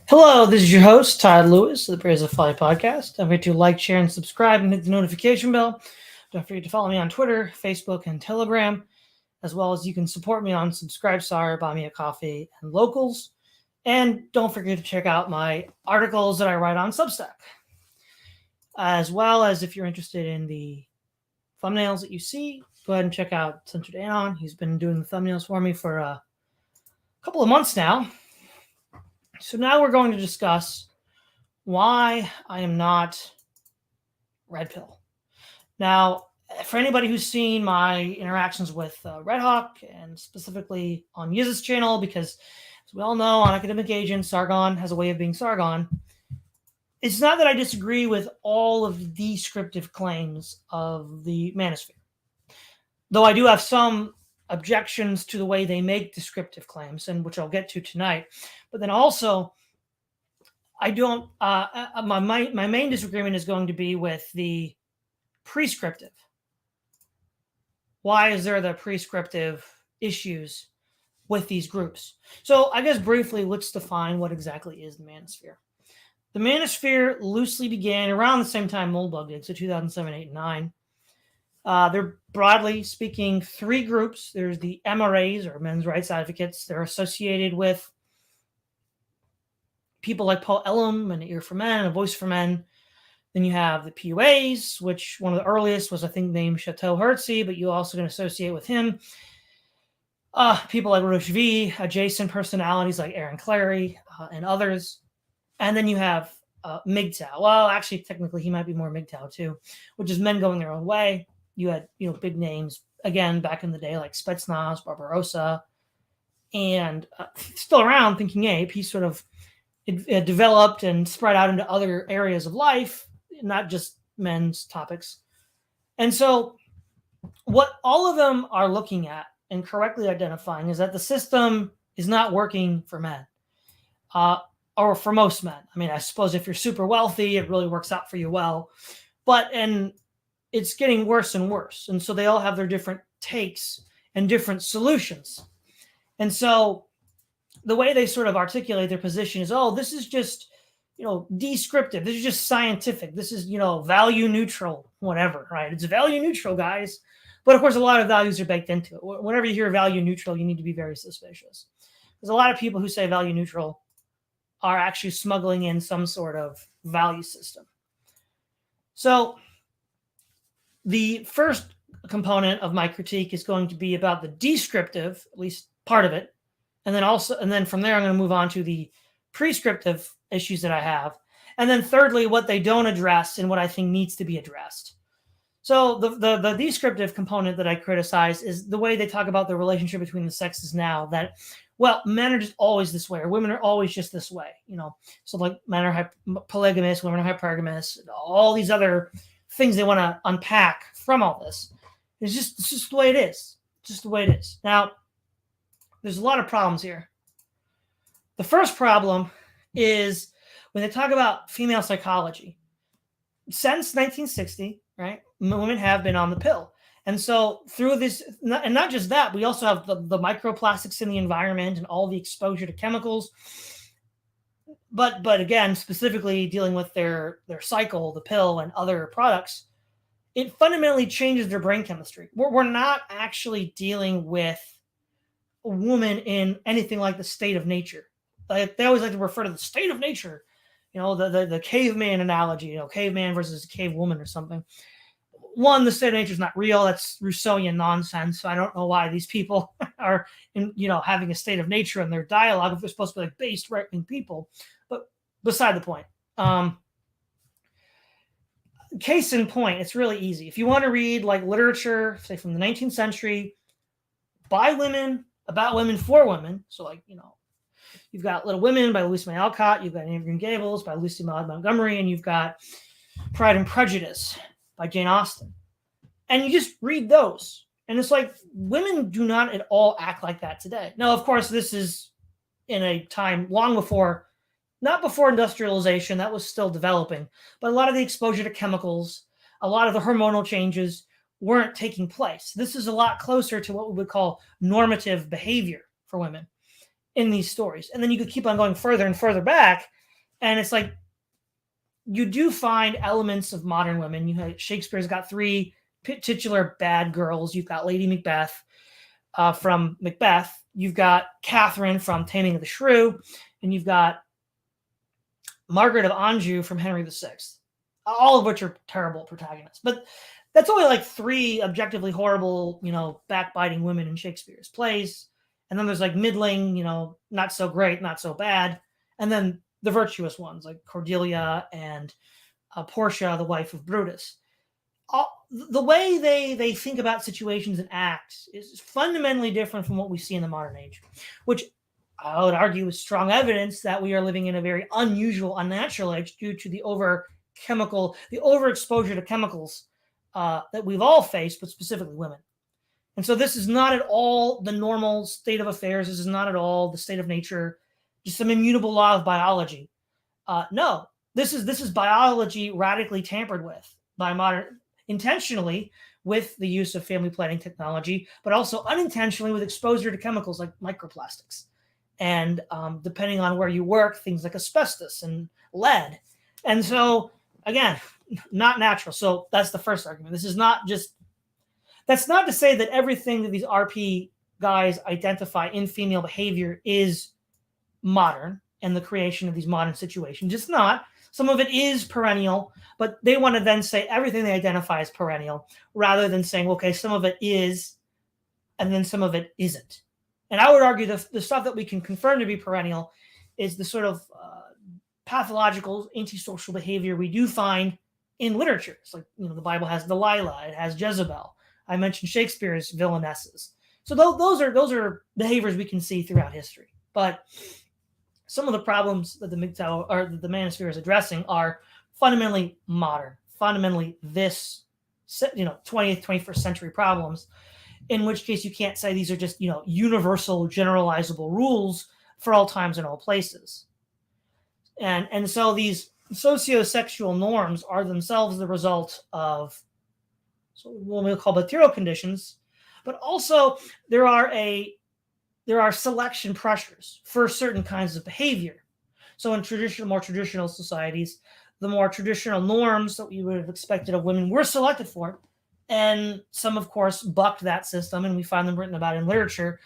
Hello, this is your host, Todd Lewis of the Praise of Fly podcast. Don't forget to like, share, and subscribe and hit the notification bell. Don't forget to follow me on Twitter, Facebook, and Telegram, as well as you can support me on Subscribestar, Buy Me a Coffee, and Locals. And don't forget to check out my articles that I write on Substack. As well as if you're interested in the thumbnails that you see, go ahead and check out Censored Anon. He's been doing the thumbnails for me for a couple of months now. So now we're going to discuss why I am not red pill. Now, for anybody who's seen my interactions with Red Hawk and specifically on Yiz's channel, because as we all know, on Academic Agent, Sargon has a way of being Sargon. It's not that I disagree with all of the descriptive claims of the manosphere, though I do have some objections to the way they make descriptive claims, and which I'll get to tonight. But then also, I don't. My main disagreement is going to be with the prescriptive. Why is there the prescriptive issues with these groups? So I guess briefly, let's define what exactly is the manosphere. The manosphere loosely began around the same time Moldbug did, so 2007, 8, and 9. They're broadly speaking three groups. There's the MRAs, or men's rights advocates. They're associated with people like Paul Elam and Ear for Men and A Voice for Men. Then you have the PUAs, which one of the earliest was, I think, named Chateau Hertzi, but you also can associate with him people like Roche V, adjacent personalities like Aaron Clary and others. And then you have MGTOW. Well, actually, technically, he might be more MGTOW too, which is men going their own way. You had, big names, again, back in the day, like Spetsnaz, Barbarossa, and still around, Thinking Ape. He sort of developed and spread out into other areas of life, not just men's topics. And so what all of them are looking at and correctly identifying is that the system is not working for men. Or for most men. I mean, I suppose if you're super wealthy, it really works out for you well. And it's getting worse and worse. And so they all have their different takes and different solutions. And so the way they sort of articulate their position is, this is just, descriptive. This is just scientific. This is, value neutral, whatever, right? It's value neutral, guys. But of course, a lot of values are baked into it. Whenever you hear value neutral, you need to be very suspicious. There's a lot of people who say value neutral are actually smuggling in some sort of value system. So the first component of my critique is going to be about the descriptive, at least part of it. And then from there, I'm going to move on to the prescriptive issues that I have. And then thirdly, what they don't address and what I think needs to be addressed. So the descriptive component that I criticize is the way they talk about the relationship between the sexes now, that men are just always this way, or women are always just this way, So like men are polygamous, women are hypergamous, all these other things they want to unpack from all this. It's just the way it is. Just the way it is. Now, there's a lot of problems here. The first problem is when they talk about female psychology. Since 1960, right, women have been on the pill. And so through this, and not just that, we also have the microplastics in the environment and all the exposure to chemicals. But again, specifically dealing with their cycle, the pill and other products, it fundamentally changes their brain chemistry. We're not actually dealing with a woman in anything like the state of nature. They always like to refer to the state of nature, the caveman analogy, caveman versus a cave woman or something. One, the state of nature is not real. That's Rousseauian nonsense. So I don't know why these people are, having a state of nature in their dialogue if they're supposed to be like based right-wing people. But beside the point. Case in point, it's really easy. If you want to read like literature, say from the 19th century, by women, about women, for women. So you've got Little Women by Louisa May Alcott. You've got Anne of Green Gables by Lucy Maud Montgomery. And you've got Pride and Prejudice by Jane Austen. And you just read those. And it's like, women do not at all act like that today. Now, of course, this is in a time long before, not before industrialization, that was still developing, but a lot of the exposure to chemicals, a lot of the hormonal changes weren't taking place. This is a lot closer to what we would call normative behavior for women. in these stories. And then you could keep on going further and further back. And it's like, you do find elements of modern women. You have Shakespeare's got three titular bad girls. You've got Lady Macbeth from Macbeth. You've got Catherine from Taming of the Shrew. And you've got Margaret of Anjou from Henry VI, all of which are terrible protagonists. But that's only like three objectively horrible, backbiting women in Shakespeare's plays. And then there's like middling, not so great, not so bad. And then the virtuous ones like Cordelia and Portia, the wife of Brutus. The way they think about situations and act is fundamentally different from what we see in the modern age, which I would argue is strong evidence that we are living in a very unusual, unnatural age due to the overexposure to chemicals that we've all faced, but specifically women. And so this is not at all the normal state of affairs. This is not at all the state of nature, just some immutable law of biology. No, this is biology radically tampered with by modern, intentionally with the use of family planning technology, but also unintentionally with exposure to chemicals like microplastics. And depending on where you work, things like asbestos and lead. And so, again, not natural. So that's the first argument. That's not to say that everything that these RP guys identify in female behavior is modern and the creation of these modern situations. It's not. Some of it is perennial, but they want to then say everything they identify as perennial rather than saying, okay, some of it is, and then some of it isn't. And I would argue the stuff that we can confirm to be perennial is the sort of pathological antisocial behavior we do find in literature. It's like, the Bible has Delilah, it has Jezebel. I mentioned Shakespeare's villainesses. So those are behaviors we can see throughout history. But some of the problems that the MGTOW or the manosphere is addressing are fundamentally modern, fundamentally this 20th, 21st century problems, in which case you can't say these are just, universal generalizable rules for all times and all places. And so these sociosexual norms are themselves the result of what we'll call material conditions, but also there are selection pressures for certain kinds of behavior. So in more traditional societies, the more traditional norms that we would have expected of women were selected for. And some, of course, bucked that system, and we find them written about in literature,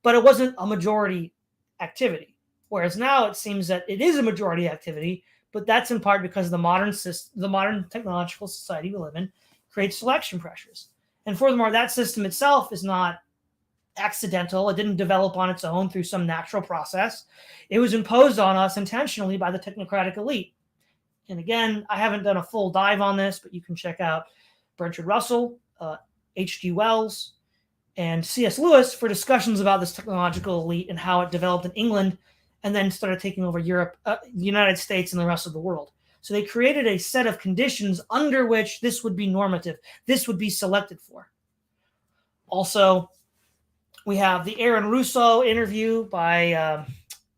but it wasn't a majority activity. Whereas now it seems that it is a majority activity, but that's in part because the modern technological society we live in creates selection pressures. And furthermore, that system itself is not accidental. It didn't develop on its own through some natural process. It was imposed on us intentionally by the technocratic elite. And again, I haven't done a full dive on this, but you can check out Bertrand Russell, H.G. Wells, and C.S. Lewis for discussions about this technological elite and how it developed in England and then started taking over Europe, the United States, and the rest of the world. So they created a set of conditions under which this would be normative. This would be selected for. Also, we have the Aaron Russo interview by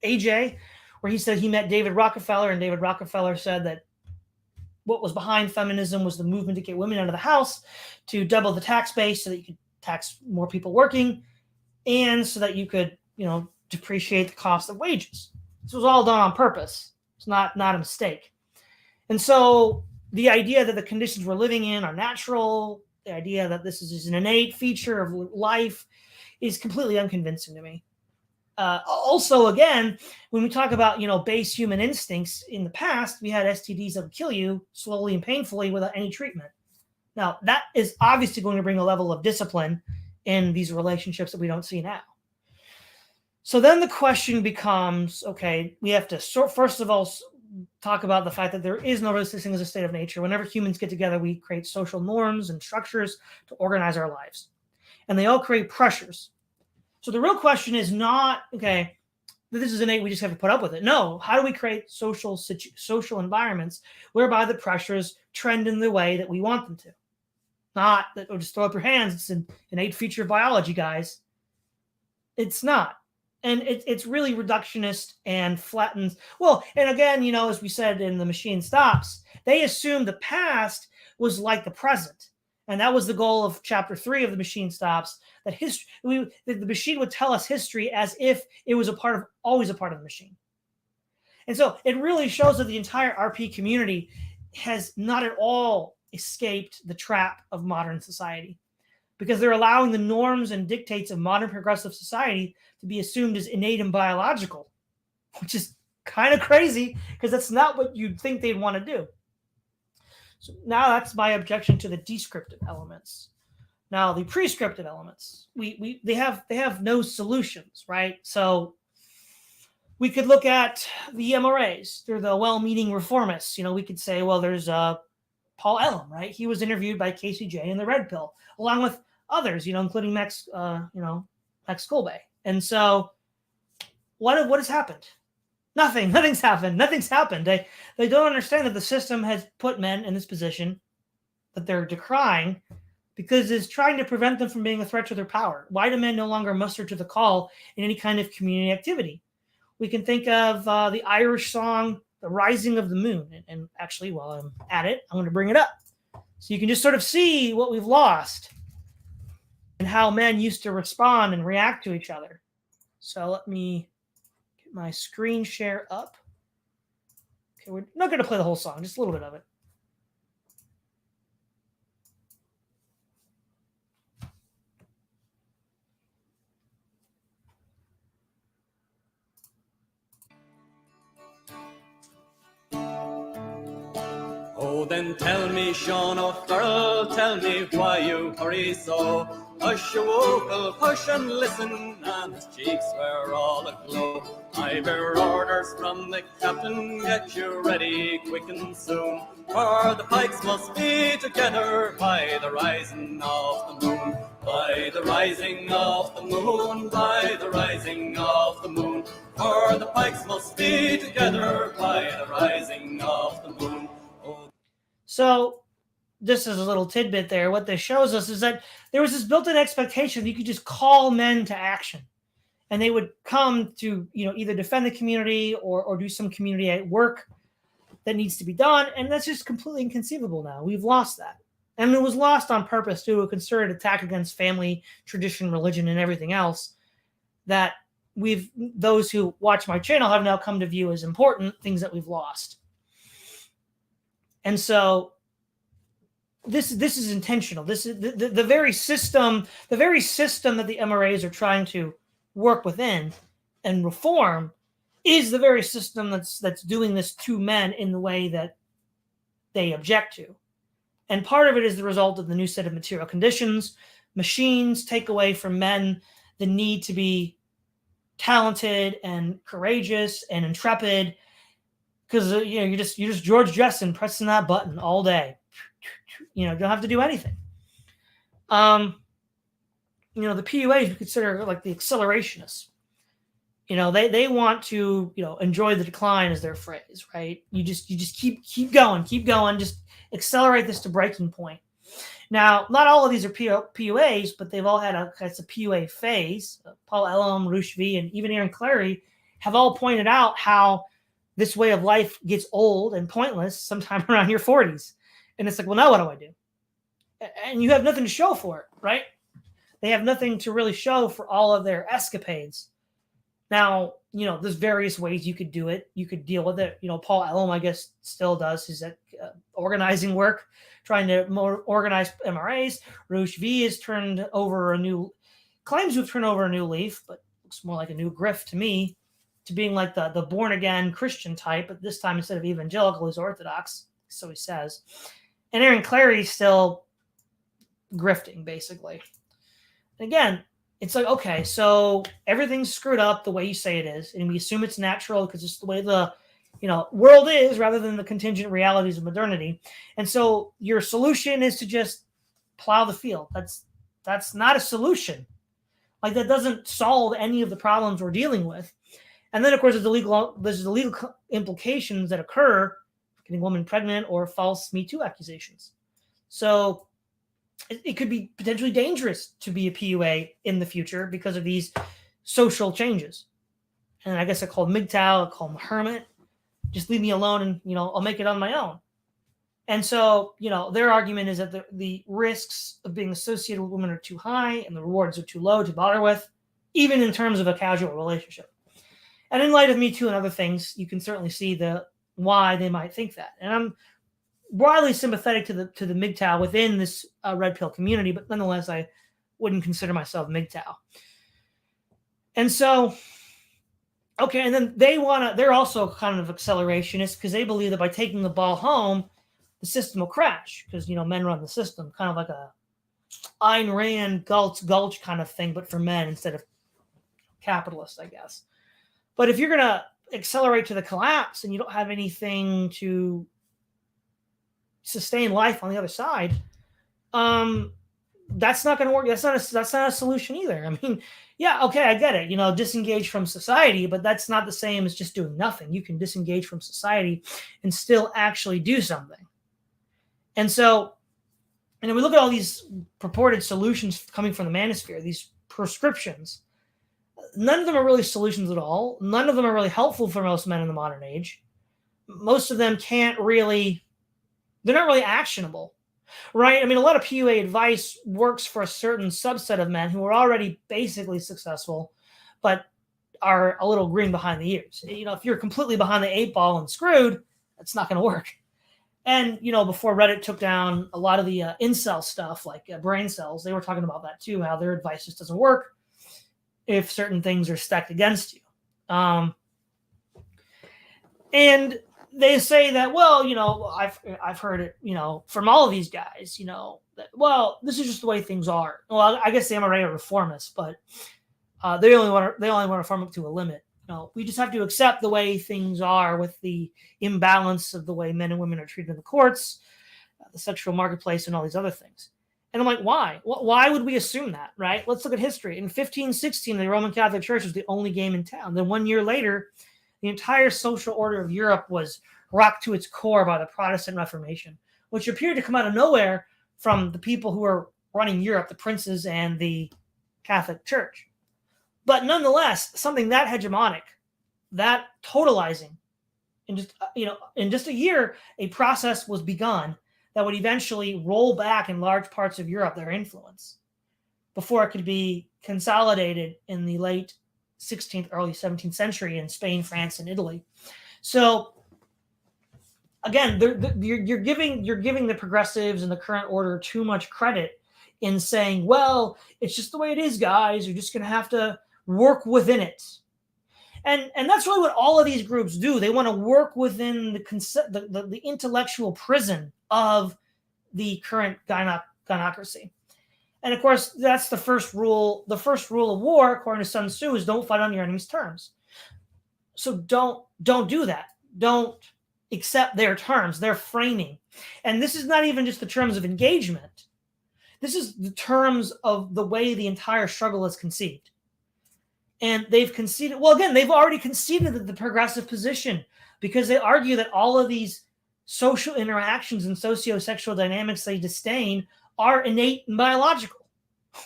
AJ, where he said he met David Rockefeller, and David Rockefeller said that what was behind feminism was the movement to get women out of the house, to double the tax base so that you could tax more people working, and so that you could, depreciate the cost of wages. This was all done on purpose. It's not a mistake. And so the idea that the conditions we're living in are natural, the idea that this is an innate feature of life is completely unconvincing to me. Also, again, when we talk about, base human instincts in the past, we had STDs that would kill you slowly and painfully without any treatment. Now, that is obviously going to bring a level of discipline in these relationships that we don't see now. So then the question becomes, okay, we have to first of all talk about the fact that there is no such thing as a state of nature. Whenever humans get together, we create social norms and structures to organize our lives. And they all create pressures. So the real question is not, okay, this is innate, we just have to put up with it. No, how do we create social environments whereby the pressures trend in the way that we want them to? Not that, just throw up your hands, it's an innate feature of biology, guys. It's not. And it's really reductionist and flattens. Well, and again, as we said in The Machine Stops, they assume the past was like the present. And that was the goal of chapter 3 of The Machine Stops, that the machine would tell us history as if it was always a part of the machine. And so it really shows that the entire RP community has not at all escaped the trap of modern society, because they're allowing the norms and dictates of modern progressive society to be assumed as innate and biological, which is kind of crazy because that's not what you'd think they'd want to do. So now that's my objection to the descriptive elements. Now the prescriptive elements, they have no solutions, right? So we could look at the MRAs. They're the well-meaning reformists. We could say, well, there's Paul Elam, right? He was interviewed by KCJ in the Red Pill, along with others, including Max Kolbe. And so what has happened? Nothing's happened. Nothing's happened. They don't understand that the system has put men in this position that they're decrying because it's trying to prevent them from being a threat to their power. Why do men no longer muster to the call in any kind of community activity? We can think of the Irish song, The Rising of the Moon. And actually, while I'm at it, I'm going to bring it up. So you can just sort of see what we've lost and how men used to respond and react to each other. So let me get my screen share up. Okay, we're not going to play the whole song, just a little bit of it. Oh, then tell me, Sean O'Farrell, tell me why you hurry so. Hush, you wokel, hush and listen, and his cheeks were all aglow. I bear orders from the captain, get you ready quick and soon, for the pikes must be together by the rising of the moon. By the rising of the moon, by the rising of the moon, for the pikes must be together by the rising of the moon. So this is a little tidbit there. What this shows us is that there was this built-in expectation that you could just call men to action, and they would come to either defend the community or do some community work that needs to be done. And that's just completely inconceivable now. We've lost that. And it was lost on purpose due to a concerted attack against family, tradition, religion, and everything else that those who watch my channel have now come to view as important things that we've lost. And so this is intentional. This is the very system that the MRAs are trying to work within and reform is the very system that's doing this to men in the way that they object to. And part of it is the result of the new set of material conditions. Machines take away from men the need to be talented and courageous and intrepid, because you're just George Jetson pressing that button all day. Don't have to do anything. The PUAs we consider like the accelerationists. They want to enjoy the decline as their phrase, right? You just keep going, just accelerate this to breaking point. Now, not all of these are PUAs, but they've all had a PUA phase. Paul Elam, Rush V, and even Aaron Clarey have all pointed out how this way of life gets old and pointless sometime around your 40s. And it's like, well, now what do I do? And you have nothing to show for it, right? They have nothing to really show for all of their escapades. Now, there's various ways you could do it. You could deal with it. Paul Elam, I guess, still does his organizing work, trying to more organize MRAs. Rush V has claims to have turned over a new leaf, but looks more like a new grift to me, to being like the born-again Christian type, but this time instead of evangelical, he's Orthodox, so he says. And Aaron Clarey's still grifting, basically. And again, it's like, okay, so everything's screwed up the way you say it is, and we assume it's natural because it's the way the world is rather than the contingent realities of modernity. And so your solution is to just plow the field. That's not a solution. Like, that doesn't solve any of the problems we're dealing with. And then, of course, there's the legal implications that occur getting a woman pregnant or false Me Too accusations. So it could be potentially dangerous to be a PUA in the future because of these social changes. And I guess I call them MGTOW, I call them hermit. Just leave me alone and, I'll make it on my own. And so, their argument is that the risks of being associated with women are too high and the rewards are too low to bother with, even in terms of a casual relationship. And in light of Me Too and other things, you can certainly see why they might think that. And I'm broadly sympathetic to the MGTOW within this red pill community, but nonetheless, I wouldn't consider myself MGTOW. And so, okay, and then they're also kind of accelerationists because they believe that by taking the ball home, the system will crash because, men run the system, kind of like a Ayn Rand Gulch kind of thing, but for men instead of capitalists, I guess. But if you're going to accelerate to the collapse and you don't have anything to sustain life on the other side, that's not going to work. That's not a solution either. I mean, yeah, okay, I get it. Disengage from society, but that's not the same as just doing nothing. You can disengage from society and still actually do something. And so, we look at all these purported solutions coming from the manosphere, these prescriptions. None of them are really solutions at all. None of them are really helpful for most men in the modern age. Most of them they're not really actionable, right? I mean, a lot of PUA advice works for a certain subset of men who are already basically successful, but are a little green behind the ears. If you're completely behind the 8 ball and screwed, that's not going to work. And, before Reddit took down a lot of the incel stuff, like brain cells, they were talking about that too, how their advice just doesn't work if certain things are stacked against you. And they say that, well, I've heard it, from all of these guys, that, well, this is just the way things are. Well, I guess they are a reformist, but they only want to reform up to a limit. We just have to accept the way things are with the imbalance of the way men and women are treated in the courts, the sexual marketplace, and all these other things. And I'm like, why? Why would we assume that, right? Let's look at history. In 1516, the Roman Catholic Church was the only game in town. Then 1 year later, the entire social order of Europe was rocked to its core by the Protestant Reformation, which appeared to come out of nowhere from the people who were running Europe, the princes and the Catholic Church. But nonetheless, something that hegemonic, that totalizing, in just a year, a process was begun that would eventually roll back in large parts of Europe their influence before it could be consolidated in the late 16th, early 17th century in Spain, France, and Italy. So again, you're giving the progressives and the current order too much credit in saying, well, it's just the way it is, guys. You're just going to have to work within it. And that's really what all of these groups do. They want to work within the intellectual prison of the current gynocracy. And of course, that's the first rule. The first rule of war, according to Sun Tzu, is don't fight on your enemy's terms. So don't do that. Don't accept their terms, their framing. And this is not even just the terms of engagement. This is the terms of the way the entire struggle is conceived. And they've conceded, well, again, they've already conceded the progressive position because they argue that all of these social interactions and socio-sexual dynamics they disdain are innate and biological.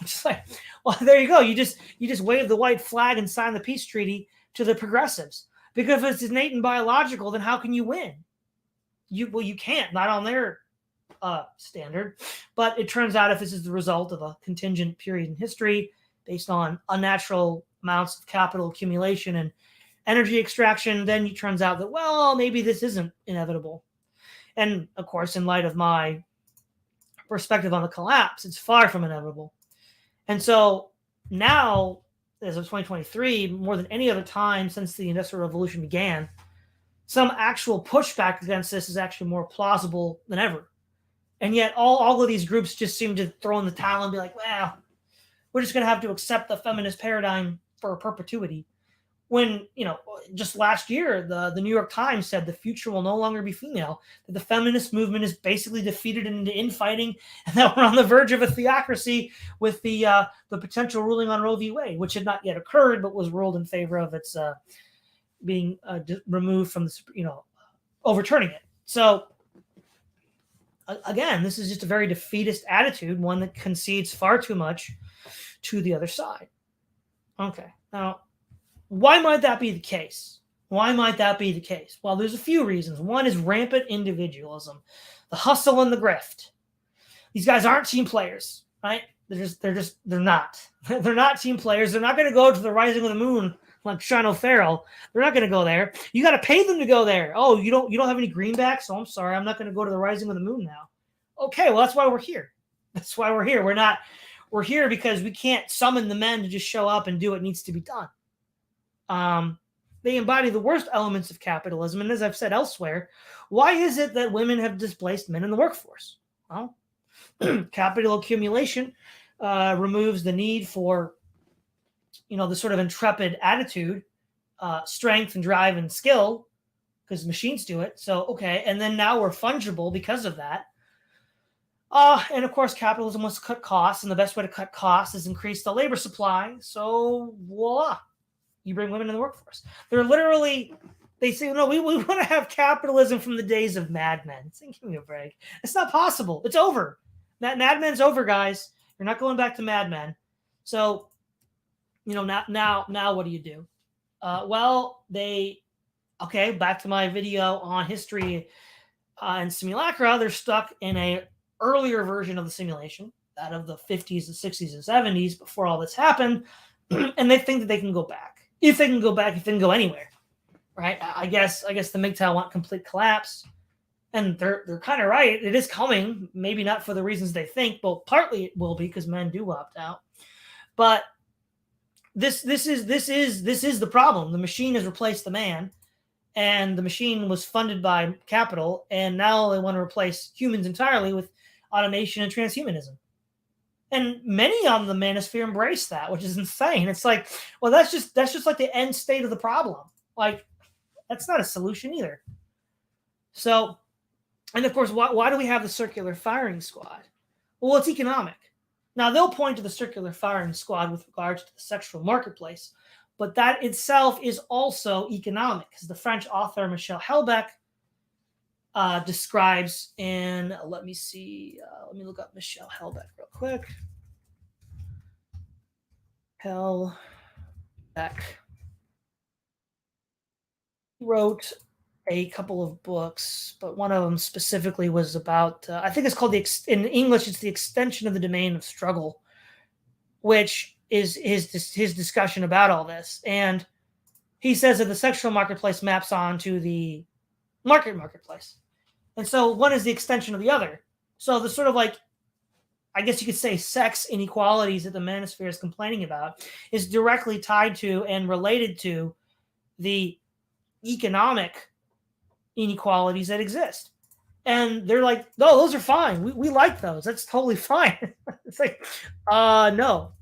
It's like, well, there you go. You just wave the white flag and sign the peace treaty to the progressives. Because if it's innate and biological, then how can you win? You can't, not on their standard. But it turns out if this is the result of a contingent period in history based on unnatural amounts of capital accumulation and energy extraction, then it turns out that, well, maybe this isn't inevitable. And of course, in light of my perspective on the collapse, it's far from inevitable. And so now, as of 2023, more than any other time since the Industrial Revolution began, some actual pushback against this is actually more plausible than ever. And yet all of these groups just seem to throw in the towel and be like, well, we're just going to have to accept the feminist paradigm for perpetuity. When, just last year, the New York Times said the future will no longer be female, that the feminist movement is basically defeated into infighting, and that we're on the verge of a theocracy with the potential ruling on Roe v. Wade, which had not yet occurred, but was ruled in favor of its being removed from the, overturning it. So, again, this is just a very defeatist attitude, one that concedes far too much to the other side. Okay, now, why might that be the case? Why might that be the case? Well, there's a few reasons. One is rampant individualism. the hustle and the grift. These guys aren't team players, right? They're not. They're not team players. They're not going to go to the rising of the moon like Sean O'Farrell. They're not going to go there. You got to pay them to go there. Oh, you don't have any greenbacks? Oh, I'm sorry. I'm not going to go to the rising of the moon now. Okay, well, that's why we're here. That's why we're here. We're here because we can't summon the men to just show up and do what needs to be done. They embody the worst elements of capitalism. And as I've said elsewhere, why is it that women have displaced men in the workforce? Well, capital accumulation removes the need for, the sort of intrepid attitude, strength and drive and skill, because machines do it. So, okay. And then now we're fungible because of that. And of course, capitalism wants to cut costs, and the best way to cut costs is increase the labor supply. So, voila, you bring women in the workforce. They say, no, we want to have capitalism from the days of Mad Men. Give me a break. It's not possible. It's over. Mad Men's over, guys. You're not going back to Mad Men. So, now what do you do? Back to my video on history and simulacra. They're stuck in a earlier version of the simulation, that of the 50s and 60s and 70s, before all this happened, and they think that they can go back. If they can go anywhere, right? I guess the MGTOW want complete collapse, and they're kind of right. It is coming, maybe not for the reasons they think, but partly it will be because men do opt out. But this is the problem. The machine has replaced the man, and the machine was funded by capital, and now they want to replace humans entirely with automation and transhumanism. And many on the manosphere embrace that, which is insane. It's like, well, that's just like the end state of the problem. Like, that's not a solution either. So, and of course, why do we have the circular firing squad? Well, it's economic. Now, they'll point to the circular firing squad with regards to the sexual marketplace, but that itself is also economic, because the French author Michel Houellebecq describes in, let me look up Michel Houellebecq real quick. Houellebecq wrote a couple of books, but one of them specifically was about, I think it's called in English, it's The Extension of the Domain of Struggle, which is his discussion about all this. And he says that the sexual marketplace maps onto the marketplace. And so one is the extension of the other. So the sort of like, I guess you could say, sex inequalities that the manosphere is complaining about is directly tied to and related to the economic inequalities that exist. And they're like, no, those are fine. We like those. That's totally fine. It's like, no,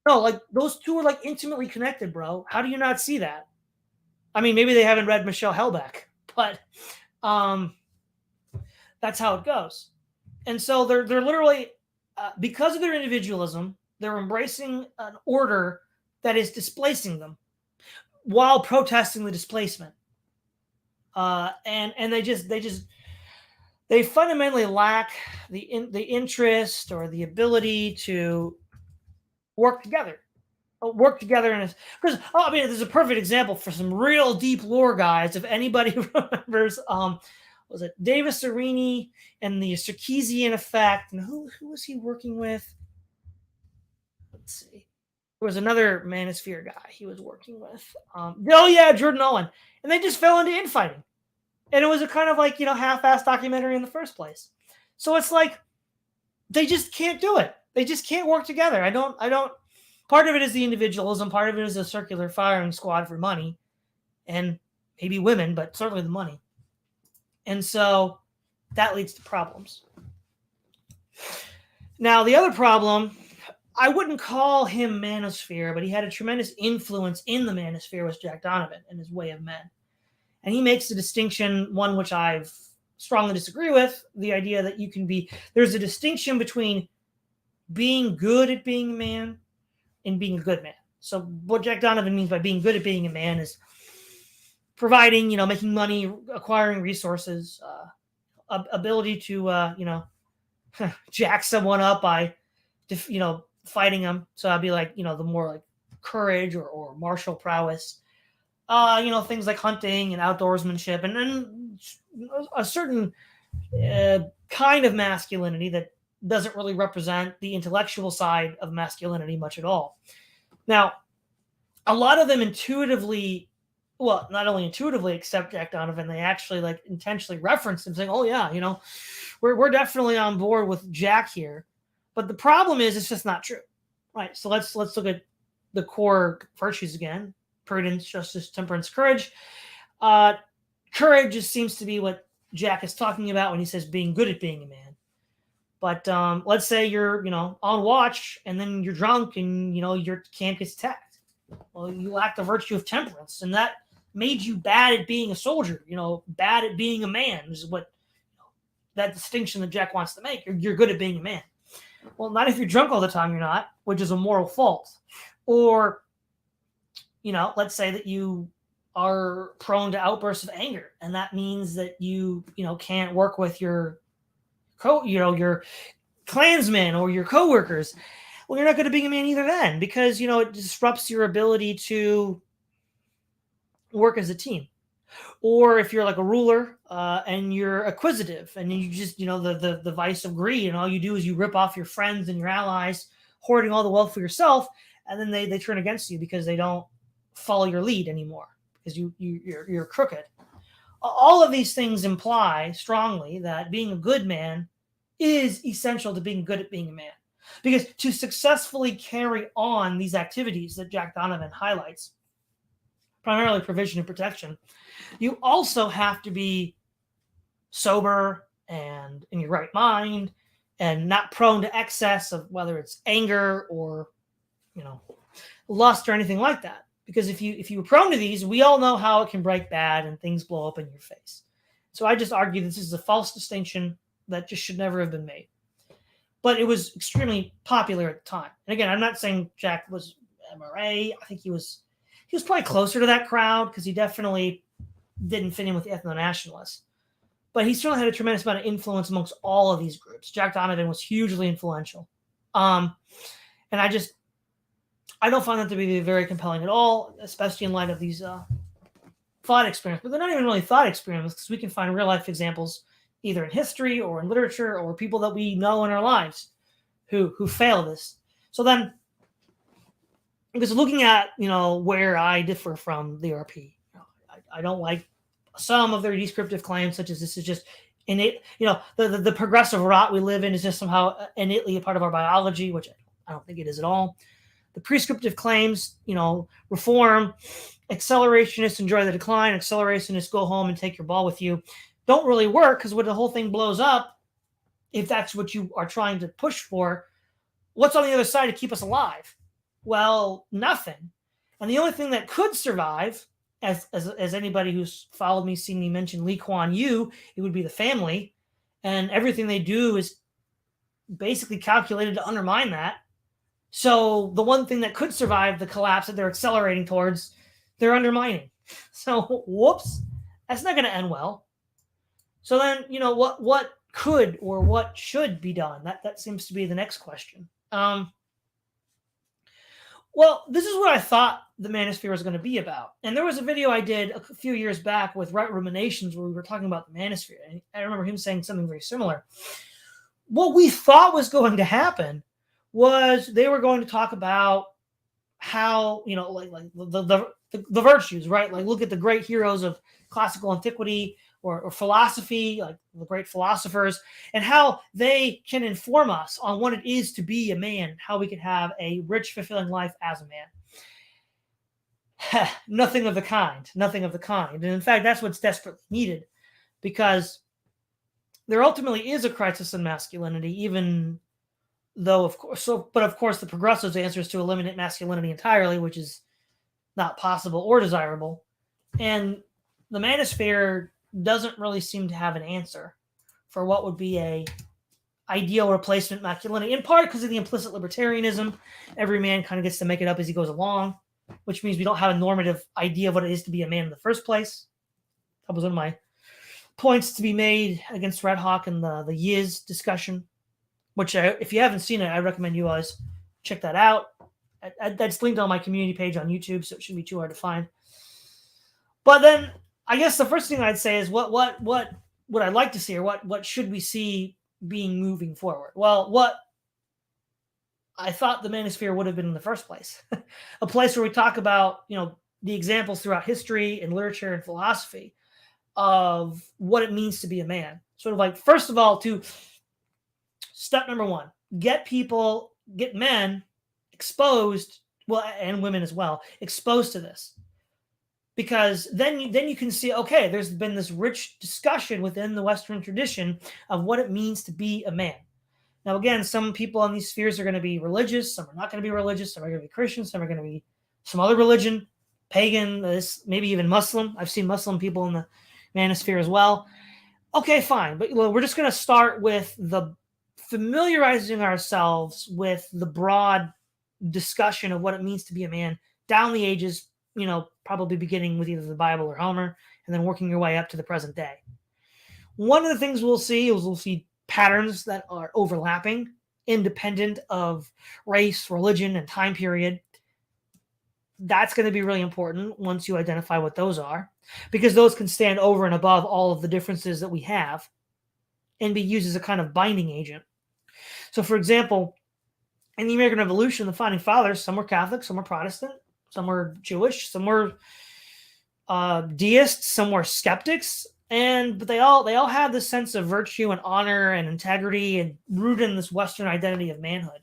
like those two are like intimately connected, bro. How do you not see that? I mean, maybe they haven't read Michel Houellebecq, but that's how it goes. And so they're literally, because of their individualism, they're embracing an order that is displacing them while protesting the displacement. And they fundamentally lack the interest or the ability to work together. Because there's a perfect example for some real deep lore, guys. If anybody remembers, was it Davis Arini and the Sarkeesian effect? And who was he working with? Let's see. There was another manosphere guy he was working with. Jordan Owen. And they just fell into infighting. And it was a kind of like, half-assed documentary in the first place. So it's like, they just can't do it. They just can't work together. Part of it is the individualism. Part of it is a circular firing squad for money. And maybe women, but certainly the money. And so that leads to problems. Now, the other problem, I wouldn't call him manosphere, but he had a tremendous influence in the manosphere, was Jack Donovan and his Way of Men. And he makes the distinction, one which I've strongly disagree with, the idea that there's a distinction between being good at being a man and being a good man. So what Jack Donovan means by being good at being a man is providing, making money, acquiring resources, ability to, jack someone up by, fighting them. So I'd be like, the more like courage or martial prowess, things like hunting and outdoorsmanship, and then a certain kind of masculinity that doesn't really represent the intellectual side of masculinity much at all. Now, a lot of them intuitively, well, not only intuitively accept Jack Donovan, they actually like intentionally reference him, saying, "Oh yeah, we're definitely on board with Jack here." But the problem is, it's just not true, right? So let's look at the core virtues again: prudence, justice, temperance, courage. Courage just seems to be what Jack is talking about when he says being good at being a man. But let's say you're, on watch and then you're drunk and, your camp gets attacked. Well, you lack the virtue of temperance, and that made you bad at being a soldier, bad at being a man, is what that distinction that Jack wants to make. You're good at being a man. Well, not if you're drunk all the time, you're not, which is a moral fault. Or, let's say that you are prone to outbursts of anger, and that means that you can't work with your your clansmen or your coworkers. Well, you're not going to be a man either then, because it disrupts your ability to work as a team. Or if you're like a ruler and you're acquisitive and you just the vice of greed, and all you do is you rip off your friends and your allies, hoarding all the wealth for yourself, and then they turn against you because they don't follow your lead anymore because you're crooked. All of these things imply strongly that being a good man is essential to being good at being a man. Because to successfully carry on these activities that Jack Donovan highlights, primarily provision and protection, you also have to be sober and in your right mind and not prone to excess of whether it's anger or, lust or anything like that. Because if you were prone to these, we all know how it can break bad and things blow up in your face. So I just argue this is a false distinction that just should never have been made. But it was extremely popular at the time. And again, I'm not saying Jack was MRA. I think he was probably closer to that crowd because he definitely didn't fit in with the ethno-nationalists. But he certainly had a tremendous amount of influence amongst all of these groups. Jack Donovan was hugely influential. And I don't find that to be very compelling at all, especially in light of these thought experiments. But they're not even really thought experiments because we can find real life examples either in history or in literature or people that we know in our lives who fail this. So then, because looking at, where I differ from the RP, I don't like some of their descriptive claims, such as this is just innate, the progressive rot we live in is just somehow innately a part of our biology, which I don't think it is at all. The prescriptive claims, reform, accelerationists enjoy the decline, accelerationists go home and take your ball with you, don't really work because when the whole thing blows up, if that's what you are trying to push for, what's on the other side to keep us alive? Well, nothing. And the only thing that could survive, as anybody who's followed me, seen me mention Lee Kuan Yew, it would be the family. And everything they do is basically calculated to undermine that. So the one thing that could survive the collapse that they're accelerating towards, they're undermining. So, whoops, that's not going to end well. So then, what could or what should be done? That seems to be the next question. Well, this is what I thought the manosphere was going to be about. And there was a video I did a few years back with Right Ruminations where we were talking about the manosphere. And I remember him saying something very similar. What we thought was going to happen was they were going to talk about how, like the virtues, right? Like look at the great heroes of classical antiquity or philosophy, like the great philosophers, and how they can inform us on what it is to be a man, how we can have a rich, fulfilling life as a man. Nothing of the kind. And in fact, that's what's desperately needed, because there ultimately is a crisis in masculinity, even though, of course, but of course, the progressives' answer is to eliminate masculinity entirely, which is not possible or desirable. And the manosphere doesn't really seem to have an answer for what would be a ideal replacement masculinity, in part because of the implicit libertarianism. Every man kind of gets to make it up as he goes along, which means we don't have a normative idea of what it is to be a man in the first place. That was one of my points to be made against Red Hawk in the Yiz discussion, which if you haven't seen it, I recommend you guys check that out. That's linked on my community page on YouTube, so it shouldn't be too hard to find. But then I guess the first thing I'd say is what what I'd like to see, or what should we see being moving forward? Well, what I thought the manosphere would have been in the first place, a place where we talk about, the examples throughout history and literature and philosophy of what it means to be a man. Sort of like, first of all, to step number one, get men exposed, well, and women as well, exposed to this. Because then you can see, okay, there's been this rich discussion within the Western tradition of what it means to be a man. Now, again, some people on these spheres are going to be religious, some are not going to be religious, some are going to be Christian, some are going to be some other religion, pagan, maybe even Muslim. I've seen Muslim people in the manosphere as well. Okay, fine. But we're just going to start with the familiarizing ourselves with the broad discussion of what it means to be a man down the ages, probably beginning with either the Bible or Homer, and then working your way up to the present day. One of the things we'll see patterns that are overlapping, independent of race, religion, and time period. That's going to be really important once you identify what those are, because those can stand over and above all of the differences that we have and be used as a kind of binding agent. So, for example, in the American Revolution, the founding fathers, some were Catholic, some were Protestant, some were Jewish, some were deists, some were skeptics, but they all had this sense of virtue and honor and integrity and rooted in this Western identity of manhood.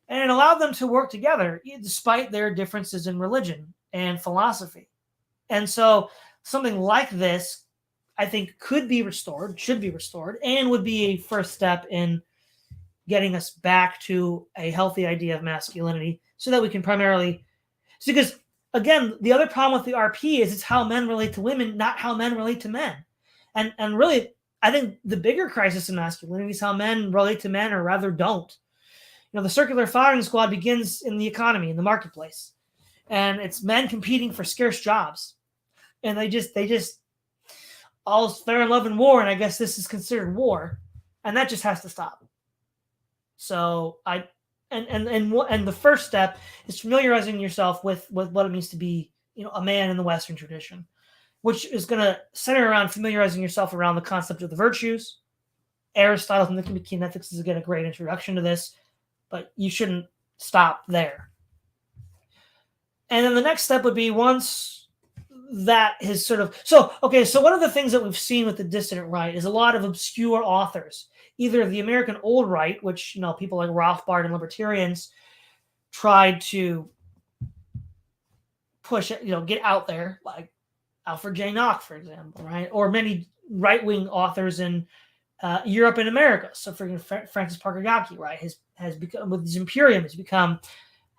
And it allowed them to work together despite their differences in religion and philosophy. And so something like this, I think, should be restored, and would be a first step in getting us back to a healthy idea of masculinity so that we can because, again, the other problem with the RP is it's how men relate to women, not how men relate to men. And really, I think the bigger crisis in masculinity is how men relate to men, or rather don't. The circular firing squad begins in the economy, in the marketplace. And it's men competing for scarce jobs. And they just all's fair in love and war, and I guess this is considered war. And that just has to stop. So and the first step is familiarizing yourself with what it means to be, a man in the Western tradition, which is going to center around familiarizing yourself around the concept of the virtues. Aristotle's Nicomachean Ethics is, again, a great introduction to this, but you shouldn't stop there. And then the next step would be, once that is so one of the things that we've seen with the dissident right is a lot of obscure authors, either the American old right, which, people like Rothbard and libertarians tried to push it, get out there, like Alfred J. Nock, for example, right? Or many right-wing authors in Europe and America. So, for Francis Parker Yockey, right, has become, with his Imperium, has become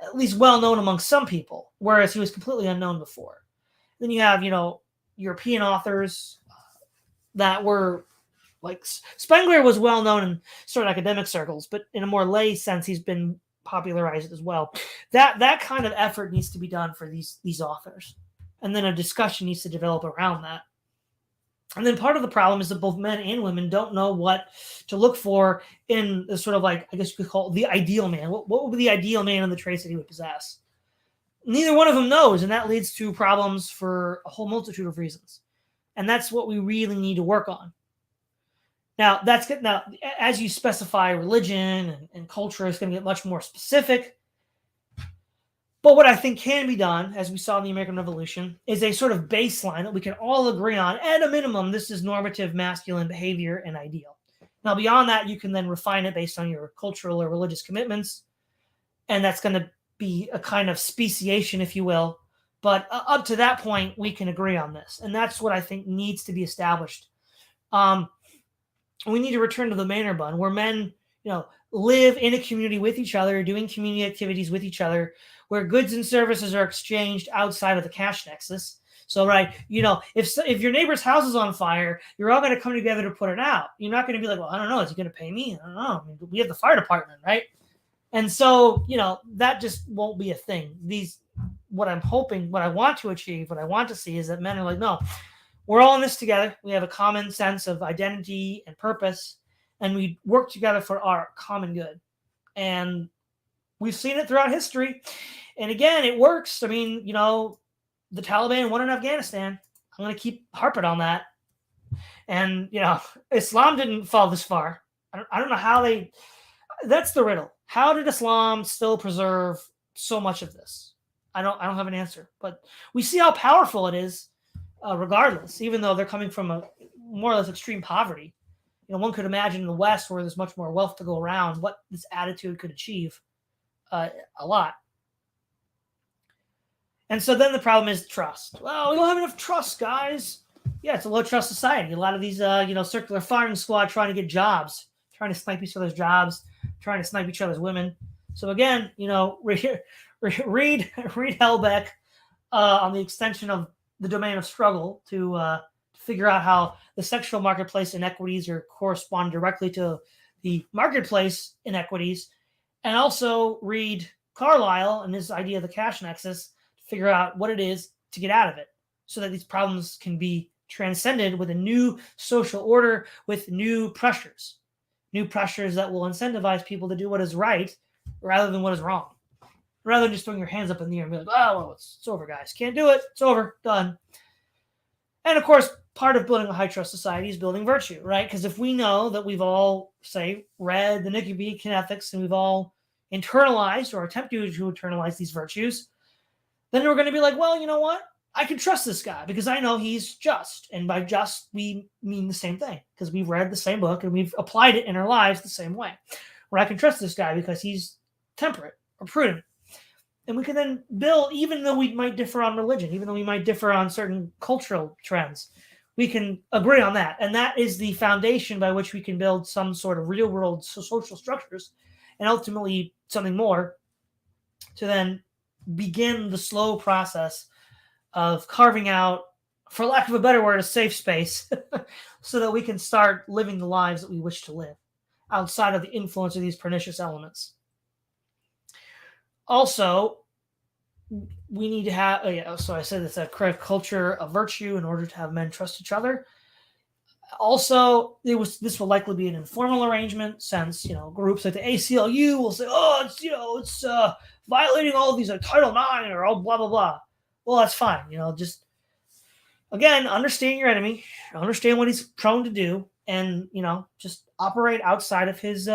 at least well-known among some people, whereas he was completely unknown before. Then you have, European authors that were, like, Spengler was well-known in certain academic circles, but in a more lay sense, he's been popularized as well. That kind of effort needs to be done for these authors. And then a discussion needs to develop around that. And then part of the problem is that both men and women don't know what to look for in the sort of, like, I guess you could call it the ideal man. What would be the ideal man and the traits that he would possess? Neither one of them knows, and that leads to problems for a whole multitude of reasons. And that's what we really need to work on. Now, that's good. Now, as you specify religion and culture, is going to get much more specific. But what I think can be done, as we saw in the American Revolution, is a sort of baseline that we can all agree on. At a minimum, this is normative masculine behavior and ideal. Now, beyond that, you can then refine it based on your cultural or religious commitments. And that's going to be a kind of speciation, if you will. But up to that point, we can agree on this. And that's what I think needs to be established. We need to return to the manor bun, where men, live in a community with each other, doing community activities with each other, where goods and services are exchanged outside of the cash nexus. So, right, if your neighbor's house is on fire, you're all going to come together to put it out. You're not going to be like, well, I don't know, is he going to pay me? I don't know. I mean, we have the fire department, right? And so, that just won't be a thing. What I'm hoping, what I want to achieve, what I want to see is that men are like, no, we're all in this together. We have a common sense of identity and purpose, and we work together for our common good. And we've seen it throughout history. And again, it works. I mean, the Taliban won in Afghanistan. I'm going to keep harping on that. And, Islam didn't fall this far. I don't know how that's the riddle. How did Islam still preserve so much of this? I don't have an answer, but we see how powerful it is, regardless, even though they're coming from a more or less extreme poverty. One could imagine in the West, where there's much more wealth to go around, what this attitude could achieve a lot. And so then the problem is trust. Well, we don't have enough trust, guys. Yeah, it's a low trust society. A lot of these, circular firing squad trying to get jobs, trying to snipe each other's jobs, trying to snipe each other's women. So again, read Hellbeck on the extension of the domain of struggle to figure out how the sexual marketplace inequities correspond directly to the marketplace inequities, and also read Carlyle and his idea of the cash nexus to figure out what it is to get out of it, so that these problems can be transcended with a new social order with new pressures that will incentivize people to do what is right rather than what is wrong, rather than just throwing your hands up in the air and be like, oh, well, it's over, guys. Can't do it. It's over. Done. And of course, part of building a high trust society is building virtue, right? Because if we know that we've all, say, read the Nicomachean Ethics and we've all internalized or attempted to internalize these virtues, then we're going to be like, well, you know what? I can trust this guy because I know he's just. And by just, we mean the same thing because we've read the same book and we've applied it in our lives the same way. Where I can trust this guy because he's temperate or prudent. And we can then build, even though we might differ on religion, even though we might differ on certain cultural trends, we can agree on that. And that is the foundation by which we can build some sort of real world social structures and ultimately something more to then begin the slow process of carving out, for lack of a better word, a safe space so that we can start living the lives that we wish to live outside of the influence of these pernicious elements. Also, we need to have, so I said it's a correct culture of virtue in order to have men trust each other. Also, this will likely be an informal arrangement since, groups like the ACLU will say, oh, it's violating all of these like Title IX or all blah, blah, blah. Well, that's fine. Just, again, understand your enemy, understand what he's prone to do, and, just operate outside of his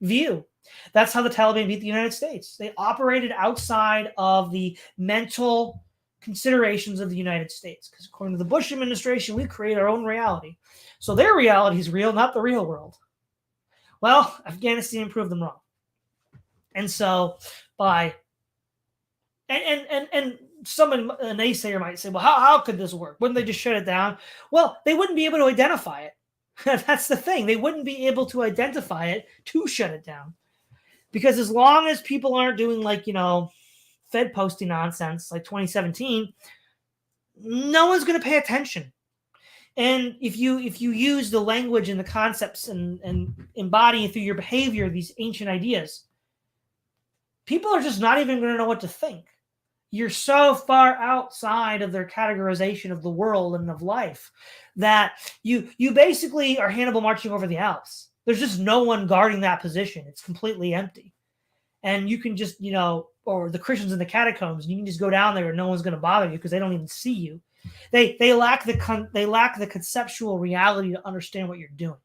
view. That's how the Taliban beat the United States. They operated outside of the mental considerations of the United States. Because according to the Bush administration, we create our own reality. So their reality is real, not the real world. Well, Afghanistan proved them wrong. And so and someone, a naysayer might say, well, how could this work? Wouldn't they just shut it down? Well, they wouldn't be able to identify it. That's the thing. They wouldn't be able to identify it to shut it down. Because as long as people aren't doing Fed posting nonsense like 2017, no one's going to pay attention. And if you use the language and the concepts and embody through your behavior these ancient ideas, people are just not even going to know what to think. You're so far outside of their categorization of the world and of life that you basically are Hannibal marching over the Alps. There's just no one guarding that position. It's completely empty. And you can just, or the Christians in the catacombs, you can just go down there and no one's going to bother you because they don't even see you. They lack the conceptual reality to understand what you're doing.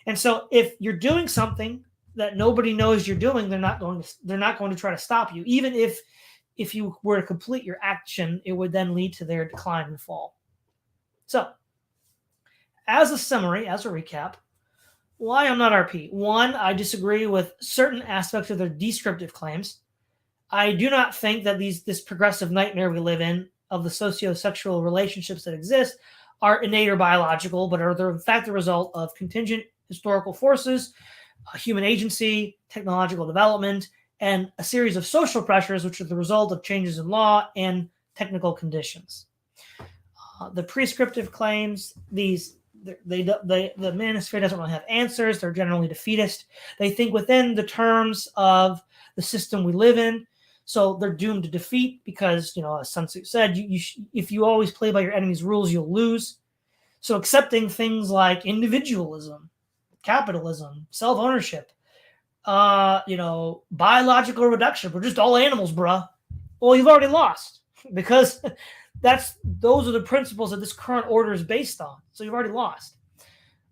And so if you're doing something that nobody knows you're doing, they're not going to try to stop you. Even if you were to complete your action, it would then lead to their decline and fall. So, as a summary, as a recap, why I'm not RP. One, I disagree with certain aspects of their descriptive claims. I do not think that this progressive nightmare we live in of the socio-sexual relationships that exist are innate or biological, but are in fact the result of contingent historical forces, human agency, technological development, and a series of social pressures, which are the result of changes in law and technical conditions. The prescriptive claims, the manosphere doesn't really have answers. They're generally defeatist. They think within the terms of the system we live in. So they're doomed to defeat because, as Sun Tzu said, if you always play by your enemy's rules, you'll lose. So accepting things like individualism, capitalism, self-ownership, biological reduction. We're just all animals, bruh. Well, you've already lost because those are the principles that this current order is based on. So you've already lost.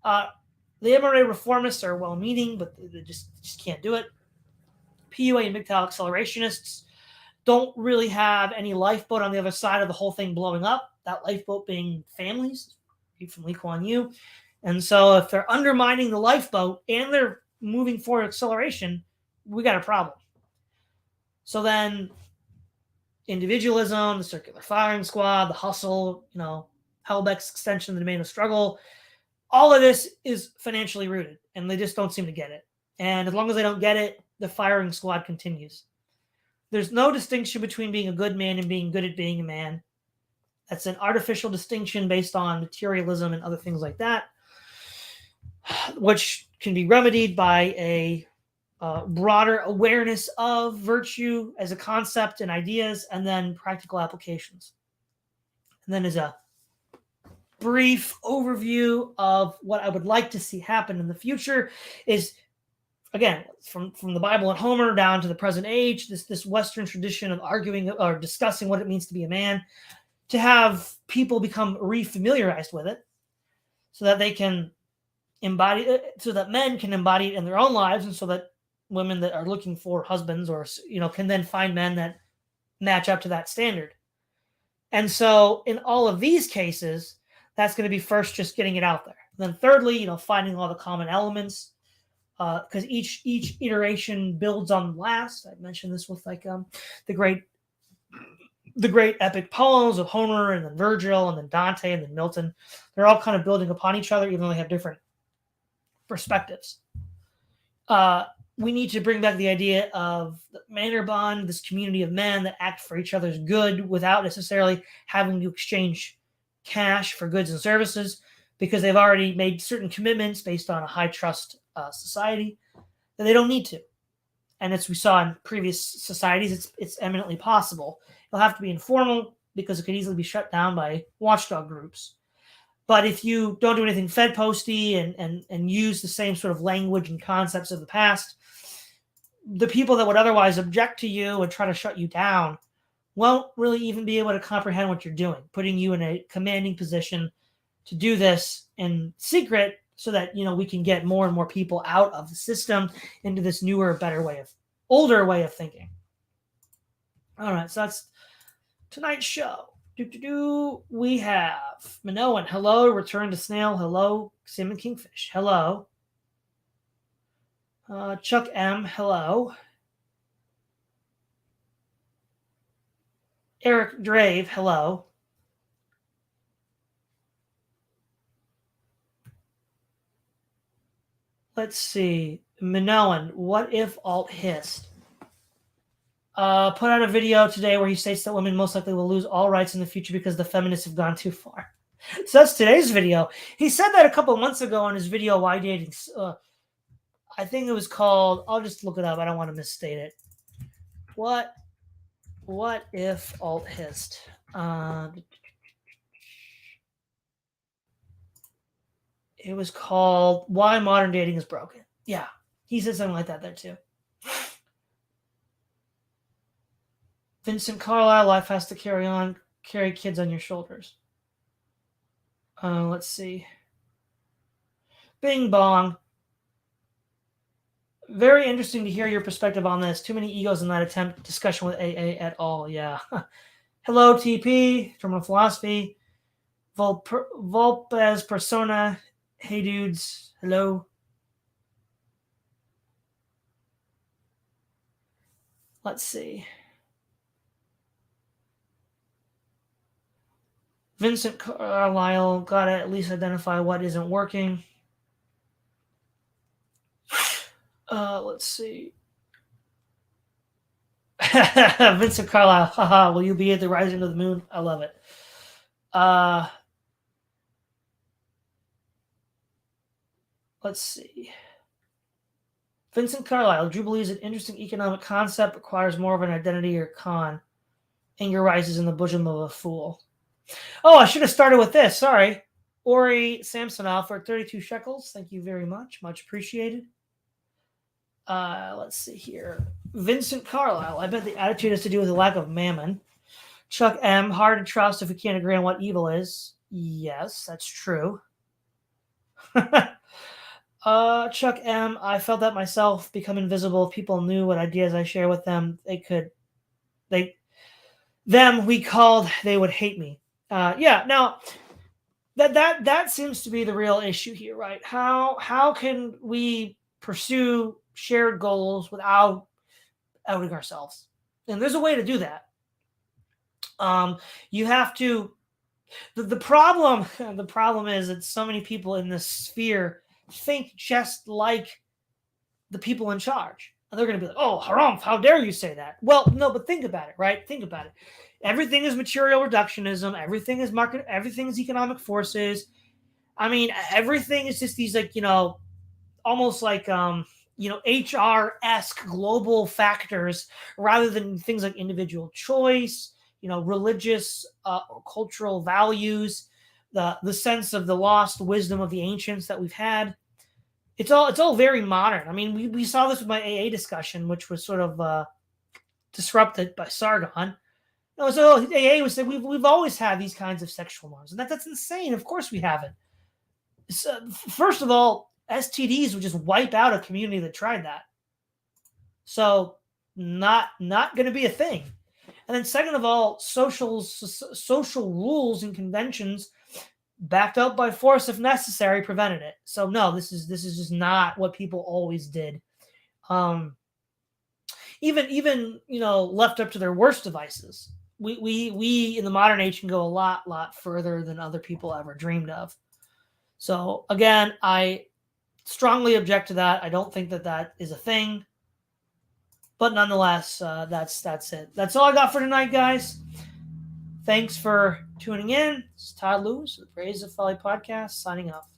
The mRNA reformists are well-meaning, but they just can't do it. PUA and MGTOW accelerationists don't really have any lifeboat on the other side of the whole thing blowing up. That lifeboat being families, from Lee Kuan Yew. And so if they're undermining the lifeboat and they're moving forward acceleration, we got a problem. So then individualism, the circular firing squad, the hustle, Helbeck's extension of the domain of struggle, all of this is financially rooted, and they just don't seem to get it. And as long as they don't get it, the firing squad continues. There's no distinction between being a good man and being good at being a man. That's an artificial distinction based on materialism and other things like that, which can be remedied by a broader awareness of virtue as a concept and ideas, and then practical applications. And then as a brief overview of what I would like to see happen in the future is, again, from the Bible and Homer down to the present age, this Western tradition of arguing or discussing what it means to be a man, to have people become refamiliarized with it so that they can embody it, so that men can embody it in their own lives, and so that women that are looking for husbands or, can then find men that match up to that standard. And so in all of these cases, that's going to be first just getting it out there. And then thirdly, finding all the common elements, because each iteration builds on the last. I mentioned this with the great epic poems of Homer and then Virgil and then Dante and then Milton. They're all kind of building upon each other, even though they have different perspectives. We need to bring back the idea of the manor bond, this community of men that act for each other's good without necessarily having to exchange cash for goods and services, because they've already made certain commitments based on a high trust society that they don't need to. And as we saw in previous societies, it's eminently possible. It'll have to be informal because it could easily be shut down by watchdog groups. But if you don't do anything Fed posty and use the same sort of language and concepts of the past, the people that would otherwise object to you and try to shut you down won't really even be able to comprehend what you're doing, putting you in a commanding position to do this in secret so that, we can get more and more people out of the system into this newer, older way of thinking. All right, so that's tonight's show. We have Minoan, hello. Return to Snail, hello. Salmon Kingfish, hello. Chuck M, hello. Eric Drave, hello. Let's see. Minoan, what if alt hissed? Put out a video today where he states that women most likely will lose all rights in the future because the feminists have gone too far. So that's today's video. He said that a couple of months ago on his video, Why Dating? I think it was called, I'll just look it up. I don't want to misstate it. What if alt hissed? It was called Why Modern Dating is Broken. Yeah, he said something like that there too. Vincent Carlisle, life has to carry on. Carry kids on your shoulders. Let's see. Bing Bong. Very interesting to hear your perspective on this. Too many egos in that attempt. Discussion with AA at all. Yeah. Hello, TP. Terminal Philosophy. Volpez Persona. Hey, dudes. Hello. Let's see. Vincent Carlisle, gotta at least identify what isn't working. Let's see. Vincent Carlisle, haha, will you be at the rising of the moon? I love it. Let's see. Vincent Carlisle, Jubilee is an interesting economic concept, requires more of an identity or con. Anger rises in the bosom of a fool. Oh, I should have started with this. Sorry. Ori Samsonov for 32 shekels. Thank you very much. Much appreciated. Let's see here. Vincent Carlisle. I bet the attitude has to do with the lack of mammon. Chuck M. Hard to trust if we can't agree on what evil is. Yes, that's true. Chuck M. I felt that myself, become invisible. If people knew what ideas I share with them, they would hate me. Yeah. Now that seems to be the real issue here, right? How can we pursue shared goals without outing ourselves? And there's a way to do that. You have to. The problem is that so many people in this sphere think just like the people in charge. And they're going to be like, oh, haram, how dare you say that? Well, no, but think about it, right? Think about it. Everything is material reductionism. Everything is market. Everything is economic forces. I mean, everything is just these, like, almost like, HR-esque global factors rather than things like individual choice, religious or cultural values, the sense of the lost wisdom of the ancients that we've had. It's all very modern. I mean, we saw this with my AA discussion, which was sort of disrupted by Sargon. So AA was saying we've always had these kinds of sexual norms, and that's insane. Of course we haven't. So, first of all, STDs would just wipe out a community that tried that. So not going to be a thing. And then second of all, social rules and conventions backed up by force if necessary prevented it. So no, this is just not what people always did. Even left up to their worst devices, we in the modern age can go a lot further than other people ever dreamed of. So again, I strongly object to that. I don't think that is a thing. But nonetheless, that's it. That's all I got for tonight, guys. Thanks for tuning in. This is Todd Lewis, the Praise of Folly podcast, signing off.